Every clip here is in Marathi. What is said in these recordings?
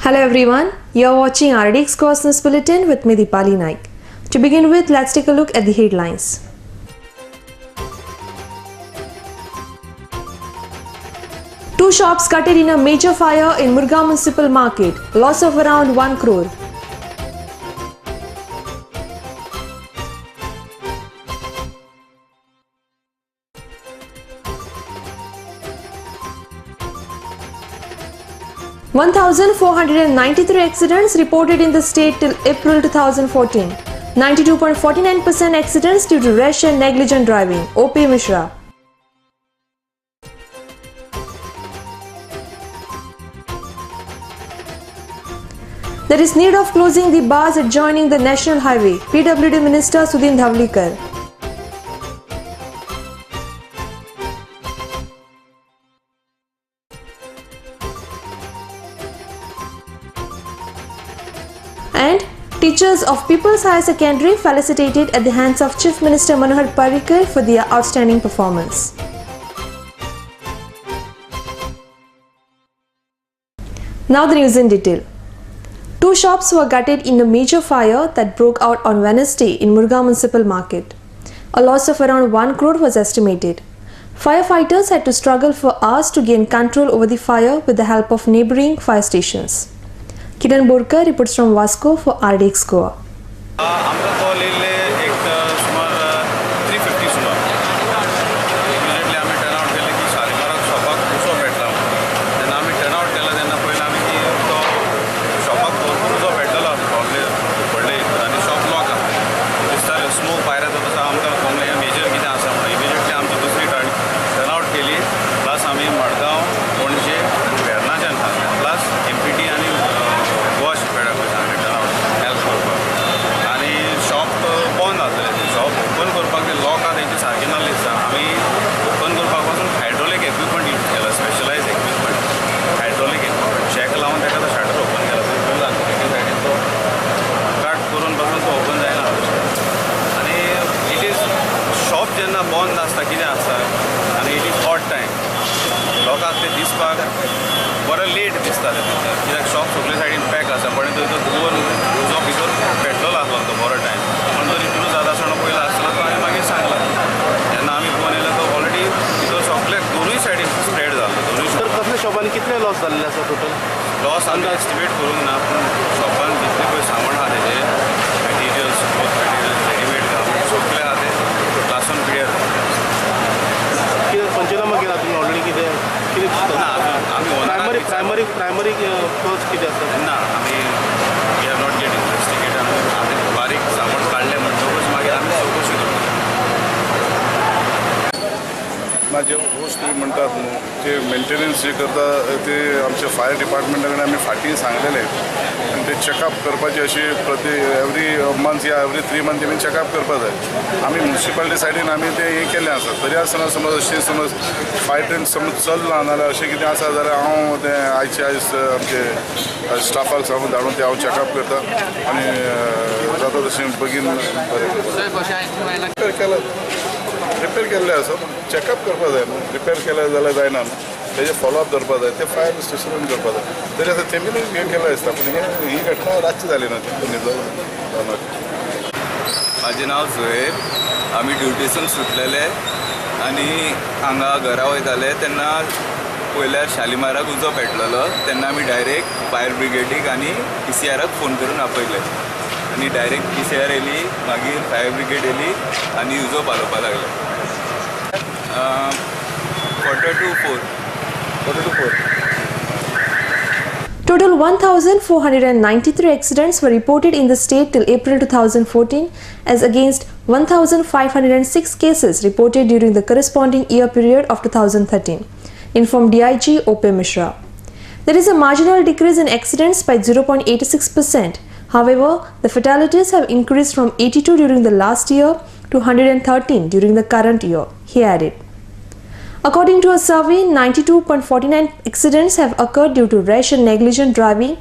Hello everyone, you are watching RDX Course News Bulletin with me Deepali Naik. To begin with, let's take a look at the headlines. Two shops gutted in a major fire in Murgaon Municipal Market, loss of around 1 crore. (1,493 accidents reported in the state till April 2014. 92.49% accidents due to rash and negligent driving. O.P. Mishra. There is need of closing the bars adjoining the National Highway. PWD Minister Sudhin Dhavlikar. And teachers of People's Higher Secondary felicitated at the hands of Chief Minister Manohar Parrikar for their outstanding performance. Now the news in detail. Two shops were gutted in a major fire that broke out on Wednesday in Murgaon Municipal Market. A loss of around 1 crore was estimated. Firefighters had to struggle for hours to gain control over the fire with the help of neighboring fire stations. Kiran Borkar reports from Vasco for RDX Goa. आमकां कॉल येयल्ले एक सुमार 3:50 सुमार इमिजिएटली आमी टर्न आवट केलें की शालिमाराक शॉपाक उजो पेटला तेन्ना आमी टर्न आवट केला तेन्ना पयलें आमी की तो शॉपाक भरपूर उजो पेटलेलो व्हडले आनी शॉप लॉक आसा दिसतालें स्मोक भायर येता तसो आमकां कळ्ळें मेजर कितें आसा म्हणून इमिजिएटली आमची दुसरी टर्न आवट केली प्लस आमी मडगांव पणजे आनी वेर्नाच्यान सांगलें प्लस MPT आनी गोवा शिपयार्डाक सांगलें टर्न आवट हेल्प करपाक आनी शॉप बंद आसलें शॉप ओपन करपाक ते लॉक आसा तेंची सारकी नासली दिसता आमी ओपन करपाक पासून हायड्रोलीक इक्विपमेंट यूज केला specialised equipment hydraulic equipment check लावन ताका तो शटर ओपन केला बिलकूल जाता एके सायडीन तो कट करून पासून तो ओपन जायना आनी इट इज शॉप जेन्ना बंद आसता कितें आसता आनी इट इज ऑड टायम लोकांक ते दिसपाक बरें लेट दिसतालें कित्याक शॉप सगळे सायडीन पॅक आसा पण थंय तो दोन उजो भितर पेटलेलो आसलो तो बरो टायम पण तो तितून जाता आसतना पयलो आसलो तो हांवें मागीर सांगला जेन्ना आमी फोन येयलो तो ऑलरेडी भितर सगळे दोनूय सायडीन स्प्रेड जाल्लो दोनूय तर कसल्या शॉपांनी कितले लॉस जाल्ले आसा टोटल लॉस आमकां एस्टिमेट करूंक ना पूण शॉपान जितले पळय सामान आहा तेजे मॅटिरियल्स क्लोथ मॅटिरियल्स रेडीमेड गार्मेंट सगळे आहा ते क्लासून पिड्यार कितें पंचनामा केला तुमी ऑलरेडी कितें ना आमी प्रायमरी कॉज कितें आसता ना आमी we are not get investigate आमी बारीक सामान काडलें म्हणटकूच मागीर आमी चवकशी करता जे होस्ट म्हणटात न्हू ते मेंटेनन्स जे करता ते आमच्या फायर डिपार्टमेंटा कडेन आमी फाटीं सांगलेले आनी ते चॅकअप करपाचे अशी प्रति एवरी मंथ या एवरी 3 मंथ तेमी चॅकअप करपा जाय आमी म्युनिसिपालिटी सायडीन आमी ते हें केल्लें आसा तरी आसतना समज अशें समज फायर ट्रेन समज चलना नाल्यार अशें कितें आसा जाल्यार हांव तें आयचे आयज आमचे स्टाफाक सांगून धाडून ते हांव चॅकअप करता आनी जाता तशें बेगीन रिपेर केल्ले आसा चॅकअप करपा जाय न्हू रिपेर केले जाल्यार जायना न्हू तेजे फॉलोअप धरपा जाय ते फायर स्टेशनान करपा जाय तरी आतां तेमी हें केलें आसता पूण ही घटना रातची जाली ना म्हाजें नांव झुहेर आमी ड्युटीसून सुटलेले आनी हांगा घरा वयताले तेन्ना पयल्यार शालिमाराक उजो पेटलेलो तेन्ना आमी डायरेक्ट फायर ब्रिगेडीक आनी PCRाक फोन करून आपयले आनी डायरेक्ट PCR येयली मागीर फायर ब्रिगेड येयली आनी उजो पालोवपाक लागले 4:45. Total 1,493 accidents were reported in the state till April 2014 as against 1,506 cases reported during the corresponding year period of 2013, informed DIG O.P. Mishra. There is a marginal decrease in accidents by 0.86%. However, the fatalities have increased from 82 during the last year to 113 during the current year, he added. According to a survey, 92.49 accidents have occurred due to rash and negligent driving,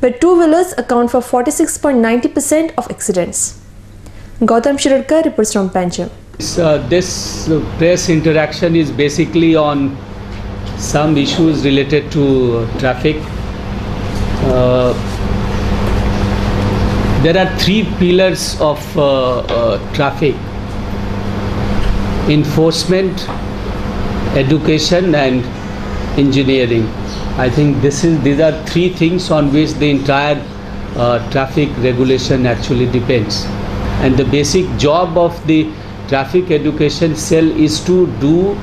where two-wheelers account for 46.90% of accidents. Gautam Shirudkar reports from Pancham. This press interaction is basically on some issues related to traffic there are three pillars of traffic: enforcement, education, and engineering. I think these are three things on which the entire traffic regulation actually depends. And the basic job of the traffic education cell is to do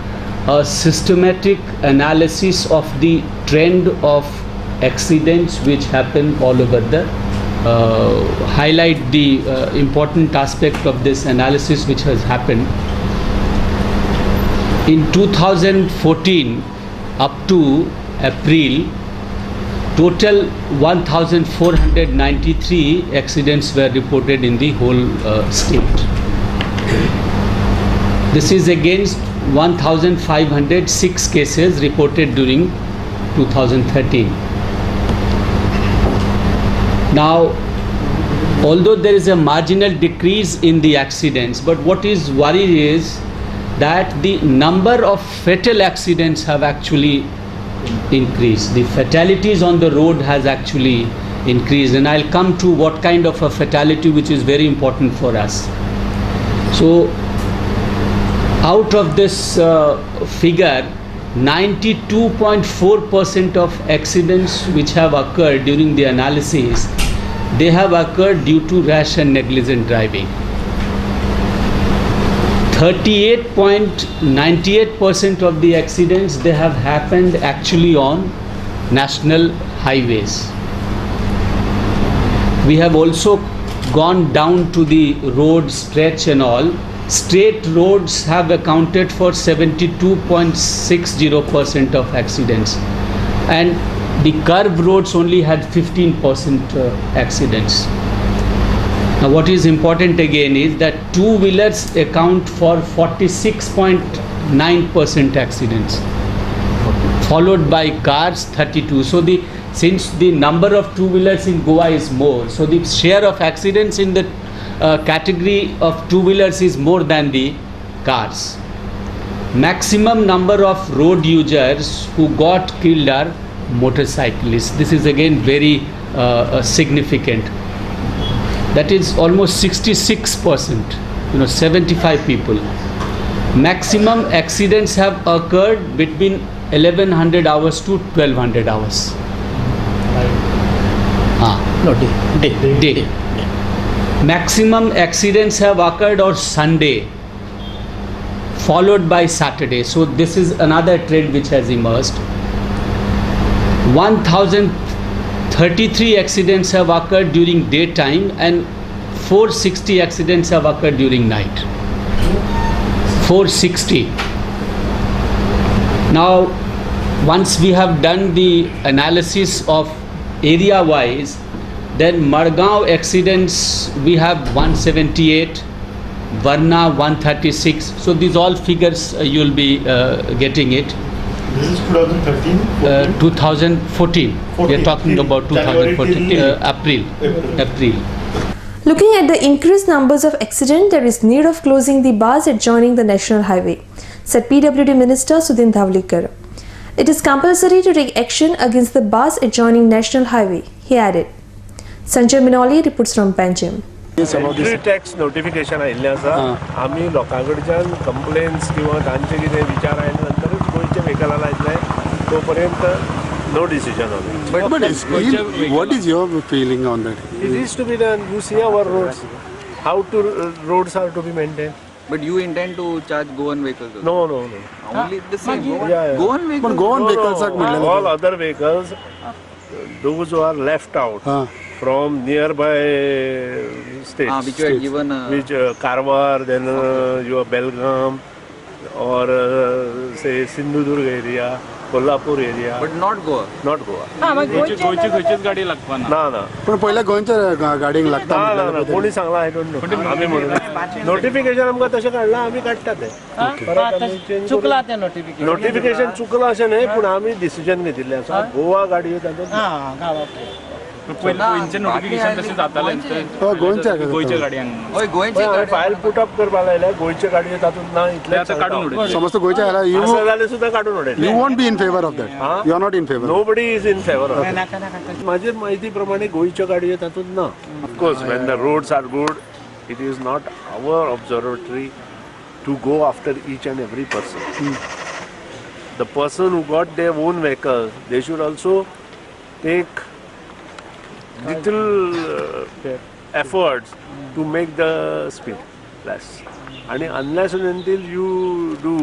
a systematic analysis of the trend of accidents which happen all over the highlight the important aspect of this analysis which has happened. In 2014 up to April, total 1,493 accidents were reported in the whole state. This is against 1,506 cases reported during 2013. Now, although there is a marginal decrease in the accidents, but what is worrying is that the number of fatal accidents have actually increased. The fatalities on the road has actually increased, and I'll come to what kind of a fatality, which is very important for us. So out of this figure, 92.4% of accidents which have occurred during the analysis, they have occurred due to rash and negligent driving. 38.98% of the accidents, they have happened actually on national highways. We have also gone down to the road stretch and all. State roads have accounted for 72.60% of accidents, and the curved roads only had 15% accidents. Now, what is important again is that two-wheelers account for 46.9% accidents, followed by cars 32. So since the number of two-wheelers in Goa is more, so the share of accidents in the category of two-wheelers is more than the cars. Maximum number of road users who got killed are motorcyclists. This is again very significant. That is almost 66%, 75 people. Maximum accidents have occurred between 1100 hours to 1200 hours. Day. Maximum accidents have occurred on Sunday, followed by Saturday. So this is another trend which has emerged. 1,033 accidents have occurred during daytime and 460 accidents have occurred during night. 460. Now, once we have done the analysis of area-wise, then Margao accidents we have 178, Varna 136. So these all figures you will be getting it. This is 2013? 2014. We are talking about 2014, April. Looking at the increased numbers of accidents, there is need of closing the bars adjoining the national highway, said PWD Minister Sudhin Dhawlikar. It is compulsory to take action against the bars adjoining national highway, he added. Sanjay Minoli reports from Panjim. Entry tax notification आयिल्लें आसा. आमी लोकां कडच्यान कंप्लेन्स किंवा तांचे कितें विचार आयले नंतरच गोंयचे व्हेकला लायतले. तो पर्यंत no decision on it. But still, what is your feeling on that? It is to be done. You see our roads. How roads are to be maintained. But you intend to charge Goan vehicles also? No. Only the same. Yeah. Goan vehicles? But Goan vehicles are all other vehicles, those who are left out from nearby states. Which you had given. Which Karwar, then your Belgaum, or say Sindhudurg area, Kolhapur area. But not Goa. Not Goa. गोंयची खंयचीच गाडी लागपा ना. ना. पण पहिल्या गोंयच्या गाडयांक लागता. ना. कोणी सांगला आय डोंट नो. आमी म्हणून नोटिफिकेशन आमकां तशें काडलां आमी काडटा तें. चुकला तें नोटिफिकेशन. नोटिफिकेशन चुकलां अशें न्हय, पूण आमी डिसिजन घेतिल्लें आसा. गोवा गाडयो तातूंत पहिले गोंयचे नोटिफिकेशन तशें जातालें गोंयच्या गाडयांक हय गोंयचे हांवें फायल पुट अप करपाक लायल्या गोंयचे गाडयो तातूंत ना इतले आतां काडून उडयले. समज गोयच्या आयला यू असं जाल्यार सुद्दां काडून उडयले. You want be in favour of that you are not in favour Nobody is in favor of it. माझे माहिती प्रमाणे गोंयच्यो गाडयो तातूंत ना. Of course, when the roads are good, it is not our observatory to go after each and every person. The person who got their own vehicle, they should also take little efforts to make the speed less. And unless and until you do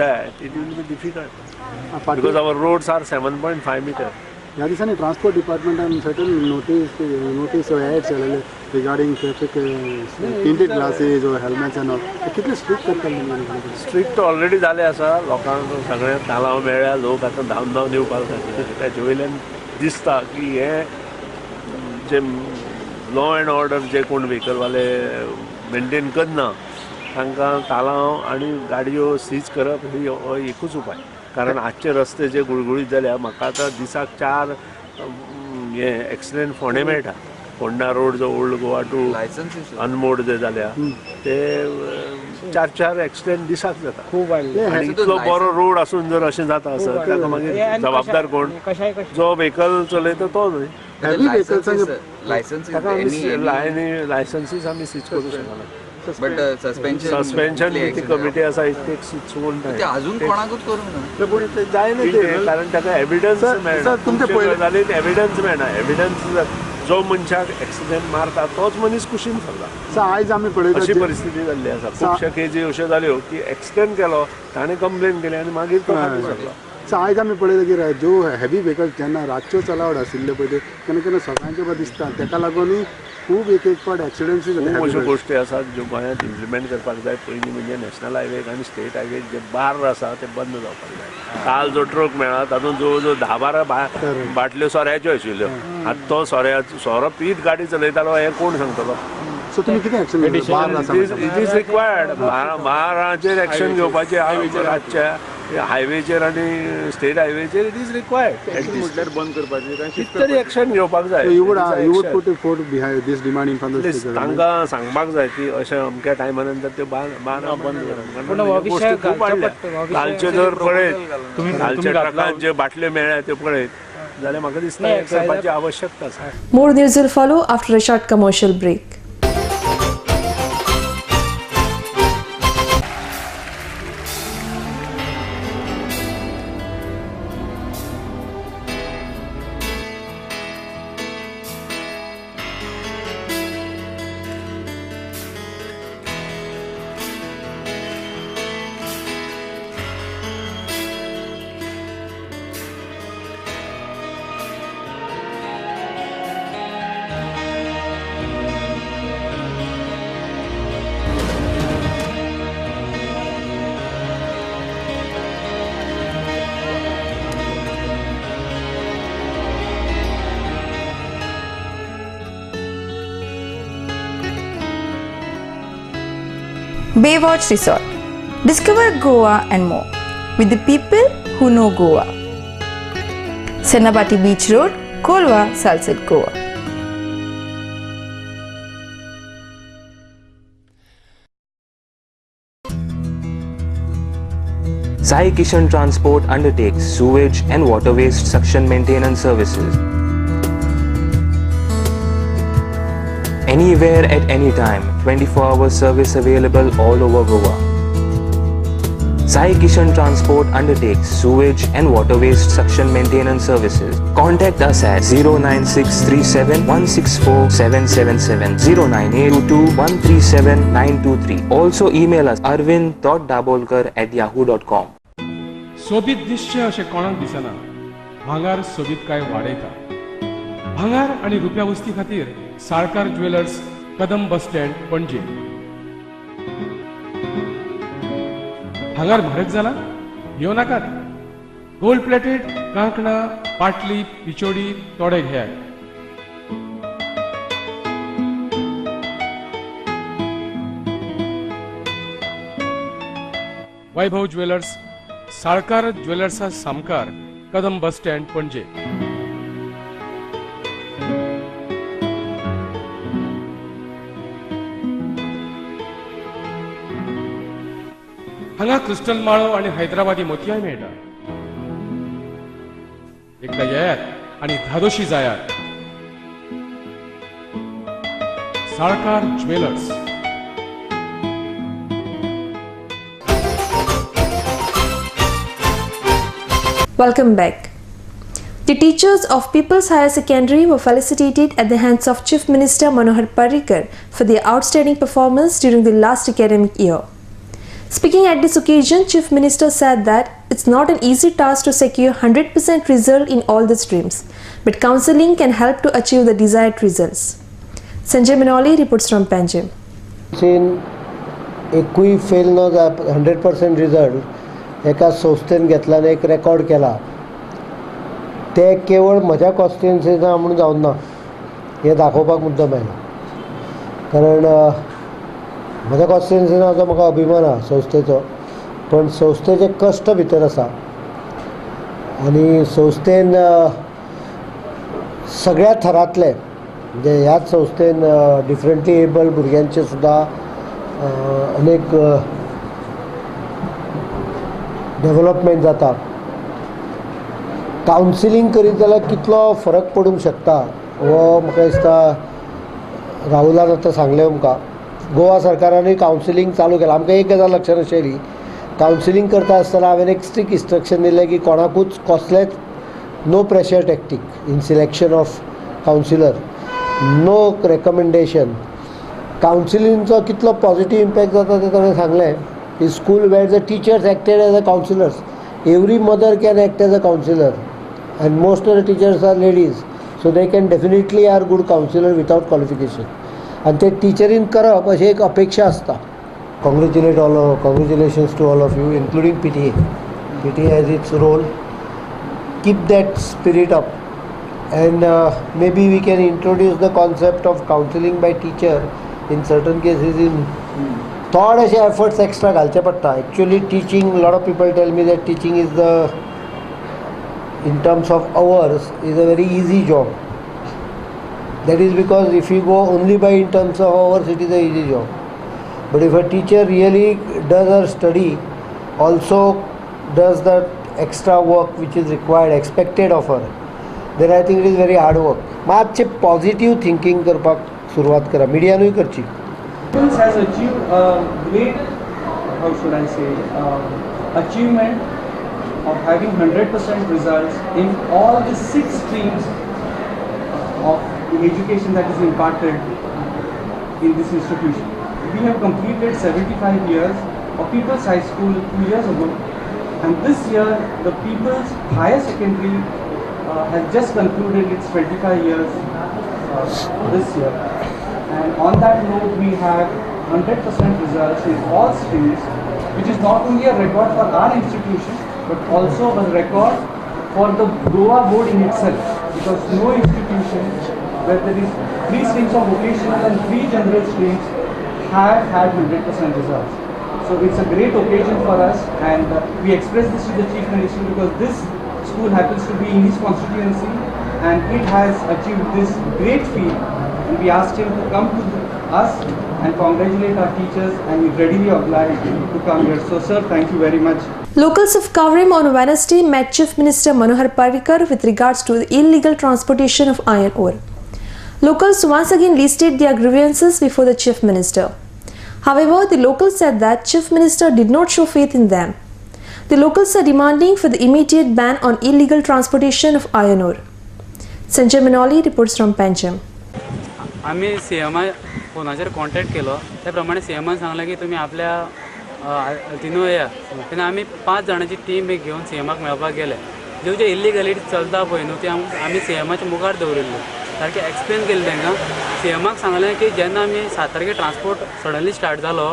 that, it will be difficult. Because our roads are 7.5 meters. ह्या दिसांनी ट्रान्सपोर्ट डिपार्टमेंटान सर्टन नोटीस एड्स केलेले रिगार्डिंग ट्रॅफिक टिंटेड ग्लासेस और हेल्मेट्स एंड ऑल कितले स्ट्रिक्ट करता स्ट्रिक्ट ऑलरेडी जाले आसा. लोकांक सगळ्यांक तालाव मेळ्ळ्या. लोक आतां धांवन दिवपाक लागले. ताचे वयल्यान दिसता की हे जे लॉ अँड ऑर्डर जे कोण व्हेकलवाले मेंटेन करना तांकां तालाव आनी गाडयो सीज करप ही हो एकूच उपाय. कारण आजचे रस्ते जे गुळगुळीत जाल्या म्हाका आतां दिसाक 4 हे एक्सिडेंट फोंडे मेळटा. फोंडा रोड जो ओल्ड गोवा टू अनमोड जे जाल्या ते 4 एक्सिडेंट दिसाक जाता. खूब आनी इतलो बरो रोड आसून जर अशें जाता आसत ताका मागीर जबाबदार कोण? जो व्हेकल चलयता तो न्हय. हेवी व्हेकल्स लायसन्सीस आमी सीज करूं शकना. बट सस्पेन्शन ती कमिटी आसा it text its own time. अजून कोणाकूच करूंक ना. पूण ते जायना ते कारण ताका एविडन्स मेळना. तुमचे पयले गजालीन एविडन्स मेळना. एविडन्स जो मनशाक एक्सिडेंट मारता तोच मनीस कुशीन सरला. आयज आमी पळयता अशी परिस्थिती जाल्ली आसा. खुबश्या केजी अश्यो जाल्यो की एक्सिडेंट केलो ताणें कंप्लेन केली आनी मागीर तो फाटीं सरलो. आयज आमी पळयता की जो हेवी व्हेकल जेन्ना रातच्यो चलावड आशिल्ले पळय ते केन्ना केन्ना सकाळचे बा दिसता ताका लागून खूब एक फावट एक्सिडेंट्स खूब अश्यो गोश्टी आसात ज्यो गोंयांत इम्प्लिमेंट करपाक जाय. पयलीं म्हणजे नॅशनल हायवेक आनी स्टेट हायवेक जे बार आसा ते बंद जावपाक जाय. काल जो ट्रक मेळ्ळा तातूंत जवळ जवळ 10-12 बाटल्यो सोऱ्याच्यो आशिल्ल्यो. आतां तो सोरो पीत गाडी चलयतालो हें कोण सांगतलो? सो तुमी कितें एक्शन इट इज रिक्वायर्ड. म्हाराचेर एक्शन घेवपाचें रातच्या हायवेचेर आनी स्टेट हायवेचेर इट इज रिक्वायर्ड. म्हटल्यार बंद करपाचें कितें तरी एक्शन घेवपाक जाय. You would put force behind this demand in front of the तांकां सांगपाक जाय की अशें अमक्या टायमा नंतर त्यो बांद बंद करप. खूब वाडल्या. कालचे जर पळयत कालच्या ट्रकांत जे बाटल्यो मेळ्ळ्या त्यो पळयत जाल्यार म्हाका दिसता हें करपाची आवश्यकता आसा. More news will follow after a short commercial break. Baywatch Resort. Discover Goa and more with the people who know Goa. Senapati Beach Road, Kolwa, Salsett, Goa. Sai Kishan Transport undertakes sewage and water waste suction maintenance services. Anywhere at any time, 24-hour service available all over Goa. Sai Kishan Transport undertakes sewage and water waste suction maintenance services. Contact us at 09637164777, 09822137923. Also email us arvind.dabolkar@yahoo.com. सोबीत दिसचें अशें कोणाक दिसना. भांगार सोबीत काय वाडयता. भांगार आनी रुप्या वस्ती खातीर Salkar jewellers, Kadam bus stand, Panaji. भांगार म्हारग जाला? घेव नाकात. गोल्ड प्लेटेड कांकणां, पाटली, पिचोडी तोडे घेयात. वैभव ज्वेलर्स, साळकार ज्वेलर्सा सामकार, कदम बस स्टँड, पणजे. हांगा क्रिस्टल माळो आणि हैदराबादी मोतयाय मेळटा. एकदा येयात आणि धादोशी जायात. Salkar jewellers. Welcome back. The teachers of People's Higher Secondary were felicitated at the hands of Chief Minister Manohar Parrikar for their outstanding performance during the last academic year. Speaking at this occasion, Chief Minister said that it's not an easy task to secure 100% result in all the streams, but counselling can help to achieve the desired results. Sanjay Manoli reports from Panjim. एकूय फेल न जा 100% रिजल्ट एका संस्थेन घेतला आनी एक रेकॉर्ड केला. ते केवळ म्हज्या कॉन्स्टिट्युएन्सीना म्हणून जावन ना हे दाखोवपाक मुद्दम आयला. कारण म्हज्या कॉन्स्टिट्युएन्सीनाचो म्हाका अभिमान आसा संस्थेचो, पण संस्थेचे कश्ट भितर आसा आनी संस्थेन सगळ्या थरांतले म्हणजे ह्याच संस्थेन डिफरंटली एबल भुरग्यांचे सुद्दां अनेक डेव्हलपमेंट जाता. कावन्सिलींग करीत जाल्यार कितलो फरक पडूंक शकता हो म्हाका दिसता राहुलान आतां सांगलें आमकां. गोवा सरकारानूय कावन्सिलींग चालू केलां. आमकां एक गजाल लक्षांत आशिल्ली, कावन्सिलींग करता आसतना हांवें एक स्ट्रिक्ट इंस्ट्रक्शन दिलें की कोणाकूच कसलेंच no pressure tactic in selection of counsellor, no recommendation. कावन्सिलींगचो कितलो पॉझिटीव इम्पॅक्ट जाता तें ताणें सांगलें. की स्कूल वेर the teachers acted as a counsellors, every mother can act as a counsellor and most of the teachers are ladies, so they can definitely are good counselor without qualification, and ते टीचरीन करप अशी एक अपेक्षा आसता. Congratulations to all of you, including PTA. PTA has its role. Keep that spirit up, and maybe we can introduce the concept of counseling by teacher in certain cases. In थोडेशे efforts extra घालचे पडटा. Actually teaching, a lot of people tell me that teaching is the, in terms of hours, is a very easy job. That is because if you go only by in terms of hours, it is a easy job. But if a teacher really does her study, also does the extra work which is required, expected of her, then I think it is very hard work. मातशे पॉझिटिव्ह थिंकिंग करपाक सुरवात करा. मिडियानूय करची. Schools has achieved a great, how should I say, achievement of having 100% results in all the 6 streams of the education that is imparted in this institution. We have completed 75 years of People's High School 2 years ago, and this year the People's Higher Secondary has just concluded its 25 years this year. And on that note, we have 100% results in all streams, which is not only a record for our institution, but also a record for the Goa board in itself, because no institution where there is 3 streams of vocational and 3 general streams have had 100% results. So it's a great occasion for us, and we express this to the Chief Minister because this school happens to be in his constituency and it has achieved this great feat, and we asked him to come to us and congratulate our teachers, and we readily obliged to come here. So sir, thank you very much. Locals of Kavrim on Wednesday met Chief Minister Manohar Parrikar with regards to the illegal transportation of iron ore. Locals once again listed their grievances before the Chief Minister. However, the locals said that Chief Minister did not show faith in them. The locals are demanding for the immediate ban on illegal transportation of iron ore. Sanjay Manoli reports from Panjim. आम्ही CM फोनाचेर कॉन्टॅक्ट केलो. त्या प्रमाणे CMन सांगलें की तुमी आपल्या तिनूय येया. तेन्ना आमी 5 जाणांची टीम एक घेवन CMक मेळपाक गेले. ज्यो ज्यो इल्लिगलिटी चलता पळय न्हू ती आमी CMच्या मुखार दवरिल्ल्यो. सारकें एक्सप्लेन केलें तांकां. CMक सांगलें की जेन्ना आमी 7 तारखेर ट्रान्सपोर्ट सडनली स्टार्ट जालो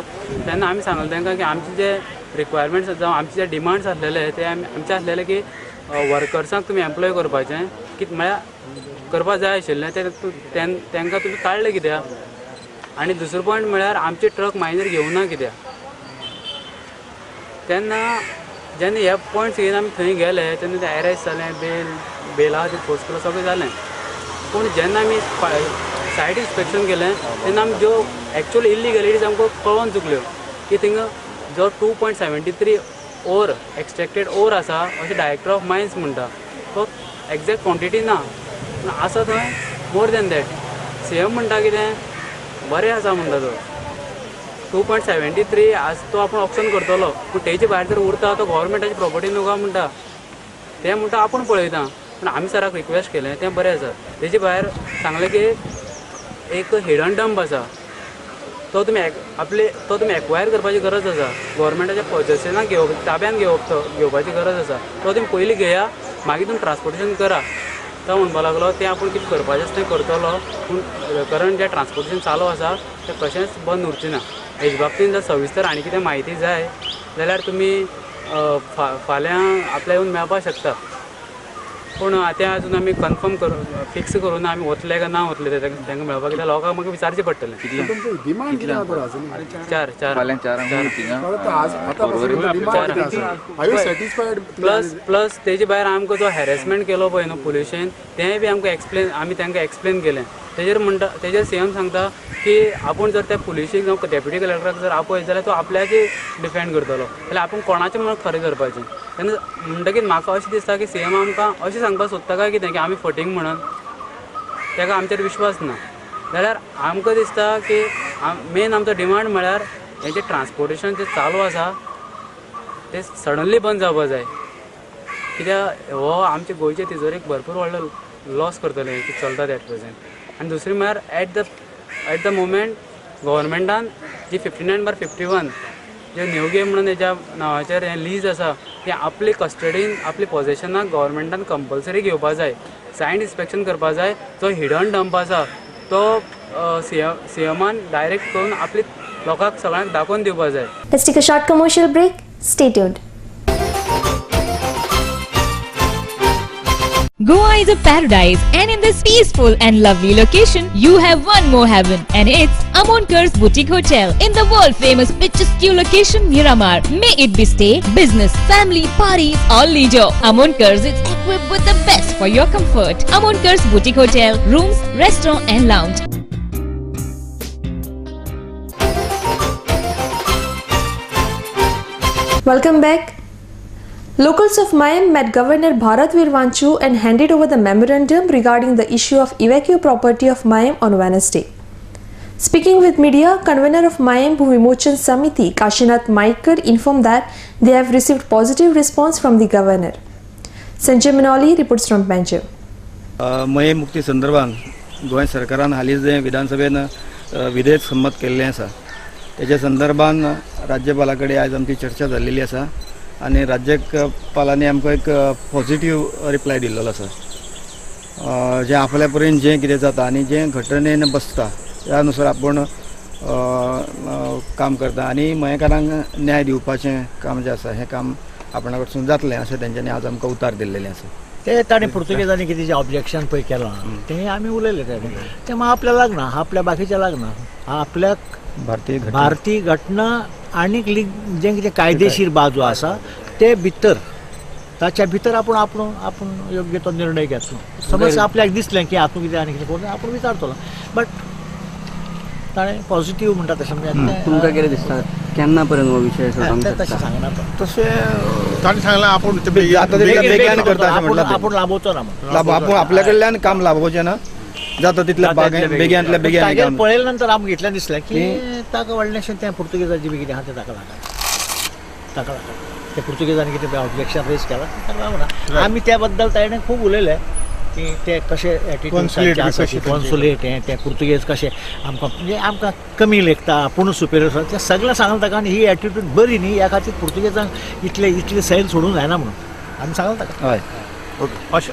तेन्ना आमी सांगलें तांकां की आमचे जे रिक्वायरमेंट्स जावं आमचे जे डिमांड्स आसलेले ते आमचे आसलेले की वर्कर्सांक तुमी एम्प्लॉय करपाचें कितें म्हळ्यार करपाक जाय आशिल्लें तें तांकां तुमी काडलें कित्याक. आनी दुसरो पॉयंट म्हळ्यार आमचे ट्रक मायनर घेवना कित्याक. तेन्ना जेन्ना हे पॉयंट्स घेवन आमी थंय गेले तेन्ना तें अरेस्ट जालें, बेल आहा ती फोर्स केलो सगळें जालें. पूण जेन्ना आमी सायट इन्स्पेक्शन केलें तेन्ना आमी ज्यो एक्चुअल इल्लिगलिटीज आमकां कळोवन चुकल्यो की थिंगा जो 2.73 ओर एक्सट्रॅक्टेड ओर आसा अशें डायरेक्टर ऑफ मायन्स म्हणटा. तो एक्झॅक्ट क्वॉन्टिटी ना पूण आसा थंय मोर दॅन दॅट. CM म्हणटा कितें बरें आसा म्हणटा तो 2.73 आज तो आपण ऑप्शन करतलो पूण तेजे भायर जर उरता तो गव्हर्मेंटाची प्रॉपर्टी न्हू म्हणटा. तें म्हणटा आपूण पळयता पूण आमी सराक रिक्वेस्ट केलें तें बरें आसा. तेजे भायर सांगलें की एक हिडन डंप आसा तो तुमी एक्वायर करपाची गरज आसा. गव्हर्मेंटाच्या पोजेशनाक ताब्यान घेवपाची गरज आसा. तो तुमी पयलीं घेया मागीर तुमी ट्रान्सपोर्टेशन करा. तो म्हणपा लागलो तें आपूण कितें करपाचें आसा तें करतलो पूण करंट जें ट्रान्सपोर्टेशन चालू आसा तें कशेंच बंद उरचें ना. हेजे बाबतींत जर सविस्तर आनी कितें म्हायती जाय जाल्यार तुमी फाल्यां आपल्या येवन मेळपाक शकता. पूण आतां अजून आमी कन्फर्म फिक्स करून आमी वतले काय ना वतले तांकां मेळपाक कित्याक लोकांक म्हाका विचारचें पडटलें. प्लस तेजे भायर आमकां जो हॅरेसमेंट केलो पळय न्हू पुलिशेन तेंय बी आमकां आमी तांकां एक्सप्लेन केलें. तेजेर CM सांगता की आपूण जर त्या पुलिशेक जावं डेप्युटी कलेक्टराक जर आपयत जाल्यार तो आपल्याची डिफेंड करतलो जाल्यार आपूण कोणाचें म्हणून खरें करपाचें. तेन्ना म्हणटकीर म्हाका अशें दिसता की CM आमकां अशें सांगपाक सोदता काय कितें की आमी फटींग म्हणून ताका आमचेर विश्वास ना. जाल्यार आमकां दिसता की मेन आमचो डिमांड म्हळ्यार हेजें ट्रान्सपोर्टेशन जें चालू आसा तें सडनली बंद जावपाक जाय. कित्याक हो आमचे गोंयचे तिजोरेक भरपूर व्हडलो लॉस करतले चलता एट प्रेझेंट. आनी दुसरी म्हळ्यार एट द मोमेंट गव्हर्मेंटान जी 59/51 जे न्यू गेम म्हणून हेज्या नांवाचेर हें लीज आसा तें आपली कस्टडीन आपली पोजेशनाक गव्हर्मेंटान कंपल्सरी घेवपाक जाय. सायन इन्स्पेक्शन करपाक जाय. जो हिडन डंप आसा तो CMन डायरेक्ट करून आपली लोकांक सगळ्यांक दाखोवन दिवपाक जाय. Let's take a short commercial break. Stay tuned. Goa is a paradise, and in this peaceful and lovely location, you have one more heaven, and it's Amonkar's Boutique Hotel in the world famous picturesque location Miramar. May it be stay, business, family, parties, or leisure. Amonkar's is equipped with the best for your comfort. Amonkar's Boutique Hotel, rooms, restaurant, and lounge. Welcome back. Locals of Mayam met Governor Bharatveer Vanchu and handed over the memorandum regarding the issue of evacuee property of Mayam on Wednesday. Speaking with media, convener of Mayam Bhumimochan Samiti, Kashinath Maikar, informed that they have received positive response from the governor. Sanjay Manoli reports from Panjab. मयम मुक्ती संदर्भात गोंय सरकारान हालींच जे विधानसभेन विधेयक संमत केल्लें आसा तेच्या संदर्भात राज्यपाला कडेन आयज आमची चर्चा जाल्लेली आसा आनी राज्यपालांनी आमकां एक पॉझिटिव्ह रिप्लाय दिल्लो आसा. जें आपल्या पर्यंत जें कितें जाता आनी जें घटनेन बसता त्या अनुसार आपूण काम करता आनी मयेकारांक न्याय दिवपाचें काम जें आसा हें काम आपणा कडसून जातलें अशें तेंच्यांनी आज आमकां उतार दिल्लेलें आसा. ते ताणें पुर्तुगेजांनी कितें जें ऑब्जेक्शन पळय केलां तें आमी उलयले तें आपल्या लागना आपल्या बाकीच्या लागना आपल्याक भारतीय घटना आनीक जें कितें कायदेशीर बाजू आसा ते भितर ताच्या भितर आपूण योग्य तो निर्णय घेतलो. समज आपल्याक दिसलें की हातूंत कितें आनी कितें करून आपूण विचारतलो बट ताणें पॉझिटिव्ह म्हणटा तशें तुमकां कितें दिसता केन्ना पर्यंत हो विशय तशें सांगना तशें ताणें सांगलां आपूण बेगीन करता आपूण लाभोवचो ना आपूण आपल्या कडल्यान काम लाभोवचें ना जाता तितल्या बेगीनांतल्या बेगीन पळयले नंतर आमकां इतलें दिसलें की ताका व्हडलेशें तें पुर्तुगेजाचें बी कितें आहा तें ताका लागता ते पुर्तुगेजांनी कितें ऑब्जेक्शन रेज केलां ताका लागून आमी त्या बद्दल ताणें खूब उलयलें की ते कशें एटिट्यूड कॉन्सुलेट हें ते पुर्तुगेज कशें आमकां म्हणजे आमकां कमी लेखता पूण सुपेरियर आसा तें सगळें सांगलें ताका आनी ही एटिट्यूड बरी न्ही ह्या खातीर पुर्तुगेजांक इतले सैल सोडूंक जायना म्हणून आमी सांगलें ताका. हय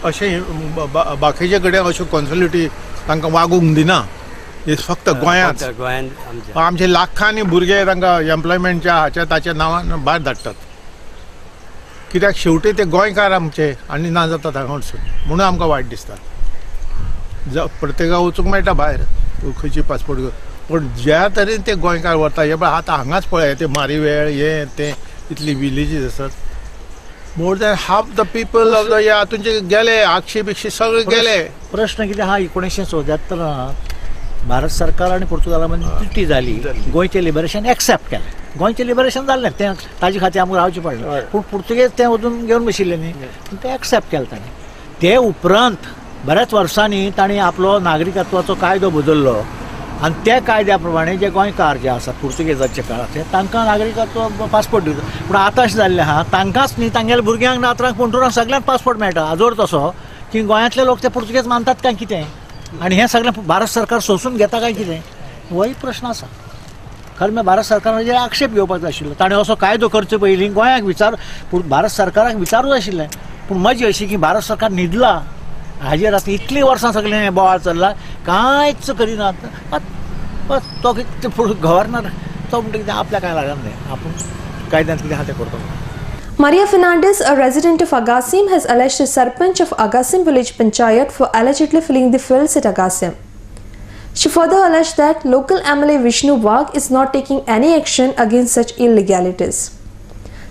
अशें बाकीचे कडेन अश्यो कॉन्सुलेटी तांकां वागूंक दिना. हे फक्त गोंयांत आमचे लाखांनी भुरगे तांकां एम्प्लॉयमेंटच्या हाच्या ताच्या नांवान भायर धाडटात कित्याक शेवटी ते गोंयकार आमचे आनी ना जाता हांगा वचून म्हणून आमकां वायट दिसता. प्रत्येका वचूंक मेळटा भायर खंयची पासपोर्ट पूण ज्या तरेन ते गोंयकार वता हे पळय आतां हांगाच पळय ते मारीवेळ हे ते इतली विलेजीस आसात more than half the people of the हातूंचे गेले आक्षी बिक्षी सगळे गेले. प्रश्न कितें आहा 1974 भारत सरकार आनी पुर्तुगाला मदीं ट्रिटी जाली गोंयचें लिबरेशन एक्सेप्ट केलें गोंयचें लिबरेशन जाल्लें तें ताजे खातीर आमकां रावचें पडलें पूण पुर्तुगेज तें वचून घेवन बशिल्ले न्ही तें एक्सेप्ट केलें ताणें ते उपरांत बऱ्याच वर्सांनी ताणें आपलो नागरिकत्वाचो कायदो बदललो आनी त्या कायद्या प्रमाणे जे गोंयकार जे आसात पुर्तुगेजाच्या काळांतले तांकां नागरिकत्व पासपोर्ट दिवचो पूण आतां अशें जाल्लें आहा तांकांच न्ही तांगेल्या भुरग्यांक नातरांक पंटुरांक सगळ्यांक पासपोर्ट मेळटा आजोर तसो की गोंयांतले लोक ते पुर्तुगेज मानतात काय कितें आनी हें सगळें भारत सरकार सोंसून घेता काय कितें होय प्रश्न आसा खरें म्हणजे भारत सरकारान हेजेर आक्षेप घेवपाक जाय आशिल्लो ताणें असो कायदो करचे पयलीं गोंयाक भारत सरकाराक विचारूंक आशिल्लें पूण मजा अशी की भारत सरकार न्हिदला हाजेर आतां इतलीं वर्सां सगळें बोवाळ चल्ला कांयच करिनात तो गव्हर्नर तो म्हणटा कितें आपल्या कांय लागना न्ही आपूण कायद्यांत कितें आहा तें करतलो. Maria Fernandez, a resident of Agasim, has alleged the Sarpanch of Agasim village panchayat for allegedly filling the fields at Agasim. She further alleged that local MLA Vishnu Wagh is not taking any action against such illegalities.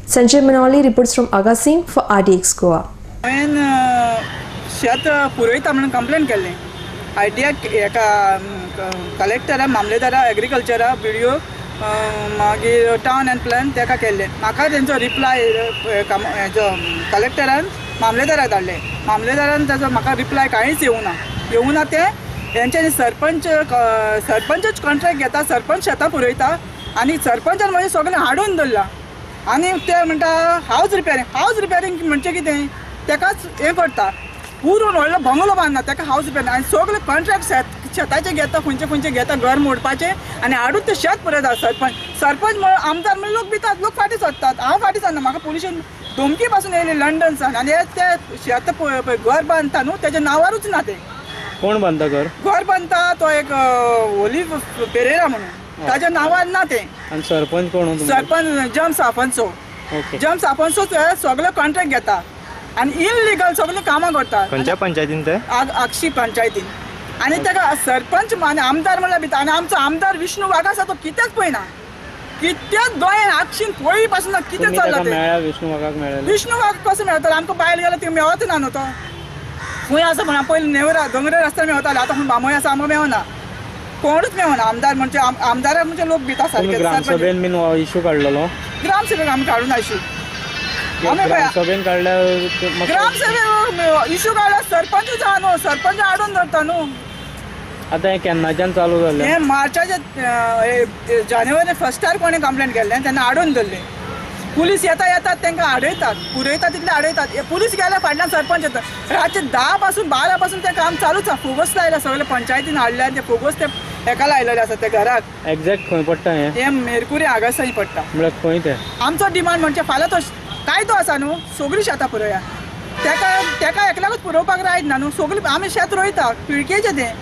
Sanjay Manoli reports from Agasim for RDX Goa. शेत पुरयता म्हणून कंप्लेन केल्लें आयटीआक एका कलेक्टरा मामलेदारा एग्रीकल्चरा बिडिओ मागीर टावन एंड प्लॅन ताका केल्लें म्हाका तेंचो रिप्लाय हेजो कलेक्टरान मामलेदाराक धाडलें मामलेदारान ताजो म्हाका रिप्लाय कांयच येवना ते हेंच्यांनी सरपंचच कॉन्ट्रॅक्ट घेता सरपंच शेतां पुरयता आनी सरपंचान मागीर सगळें हाडून दवरला आनी ते म्हणटा हावज रिपेरींग म्हणजे कितें ताकाच हें करता पुरून व्हडलो बंगलो बांदना ताका हावज रिपेरींग आनी सगळे कॉन्ट्रॅक्ट शेताचे घेता खंयचे घेता घर मोडपाचें आनी हाडून ते शेत पुरयता सरपंच आमदार म्हणून लोक भितात लोक फाटीं सरतात हांव फाटीं सरना म्हाका पुलिशेन धमकी पासून येयली लंडनसान आनी ते शेत पळय घर बांदता न्हू तेज्या नांवारूच ना ते कोण बांदता घर बांदता तो एक ओलिव पेरेरा म्हणून ताज्या नांवार ना ते आनी सरपंच कोण सरपंच जेम्स आफोन्सो सगळे कॉन्ट्रॅक्ट घेता आनी इलिगल सगळीं कामां करता खंयच्या पंचायतीन ते आक्षी पंचायतीन आनी ताका सरपंच आनी आमदार म्हणल्यार भितर आनी आमचो आमदार विष्णू वाघ आसा तो कित्याच पळयना कित्याच गोंयान आक्षीन पळय पासून कितें चल्लां विष्णू वाघ कसो मेळटलो आमकां भायर गेलो ती मेळत ना न्हू तो खंय आसा म्हणून पयलीं नेवरा दोंगरे रस्त्यार मेळटाले आतां खंय बांबोय आसा आमकां मेळना कोणूच मेळना आमदार म्हणजे आमदाराक म्हणजे लोक भिता सारके ग्रामसभेन बीन इश्यू काडलेलो ग्रामसभेक आमी काडून इश्यू ग्रामसभेन काडल्यार ग्रामसभेक इश्यू काडल्यार सरपंच जाय न्हू सरपंच हाडून धरता न्हू आतां हें केन्नाच्यान चालू जालें हें मार्चाचे जानेवारी फस्टार कोणें कंप्लेंट केल्लें तेन्ना हाडून धरलें पुलीस येतात तांकां आडयतात पुरयता तितले आडयतात पुलीस गेल्यार फाटल्यान सरपंच येता रातचे 10 पासून 12 पासून तें काम चालूच आसा फोगस लायला सगळे पंचायतीन हाडल्या ते फोगस ते एका लायलेले आसा ते घराक एक्झॅक्ट खंय पडटा हें मेरकुरी आगासाई पडटा म्हळ्यार खंय तें आमचो डिमांड म्हणजे फाल्यां तो कायदो आसा न्हू सगळीं शेतां पुरया तेका एकल्याकूच पुरोवपाक जायत ना न्हू सगळीं आमी शेत रोयता पिळकेचें तें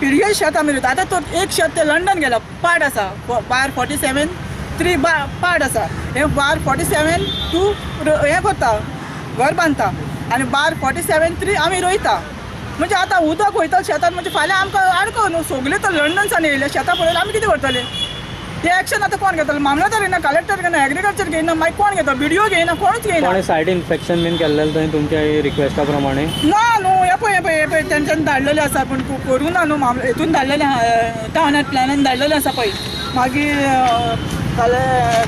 पिळगे शेत आमी रोयता आतां तो एक शेत ते लंडन गेला पाड आसा बार 47-3 पाड आसा हे बार 47-2 हें करता घर बांदता आनी बार 47-3 आमी रोयता म्हणजे आतां उदक वयता शेतान म्हणजे फाल्यां आमकां आडको न्हू सगळीं तो लंडनसान येयले शेतां पळयलें आमी कितें करतले हे एक्शन आतां कोण घेतलो मामलेदार घेयना कलेक्टर घेयना एग्रीकल्चर घेयना मागीर कोण घेता बिडिओ घेयना कोणूच घेयना सायट इन्स्पेक्शन बीन केल्लें थंय तुमच्या रिक्वेस्टा प्रमाणे ना न्हू हे पळय तेंच्यान धाडलेलें आसा पूण करूं ना न्हू हितून धाडलेलें टावन एंड प्लॅनान धाडलेलें आसा पळय मागीर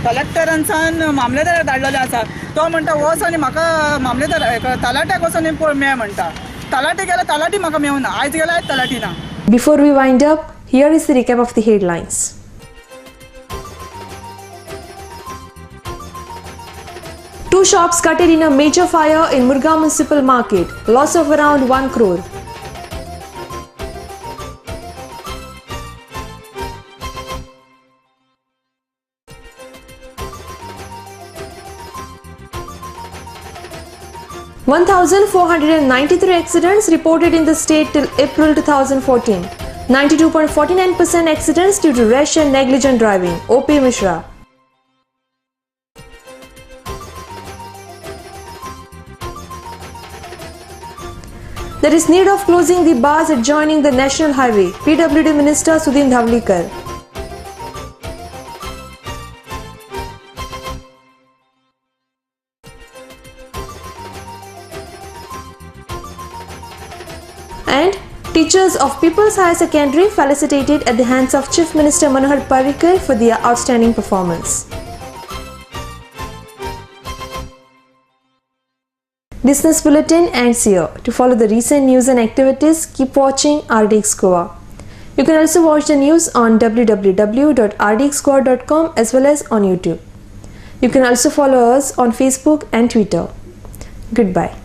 कलेक्टरांसान मामलेदाराक धाडलेलें आसा तो म्हणटा वच आनी म्हाका मामलेदार तलाट्याक वचून पळय मेळ म्हणटा तलाटी गेल्यार तलाटी म्हाका मेवना आयज गेल्यार आयज तलाटी ना. Before we wind up, here is the recap of the headlines. Two shops gutted in a major fire in Murgaon Municipal Market. Loss of around 1 crore. (1,493 accidents reported in the state till April 2014. 92.49% accidents due to rash and negligent driving. O.P. Mishra. There is need of closing the bars adjoining the National Highway. PWD Minister Sudhin Dhavlikar. And teachers of People's Higher Secondary felicitated at the hands of Chief Minister Manohar Parrikar for their outstanding performance. Business Bulletin ends here. To follow the recent news and activities, keep watching RDX Goa. You can also watch the news on www.rdxgoa.com as well as on YouTube. You can also follow us on Facebook and Twitter. Goodbye.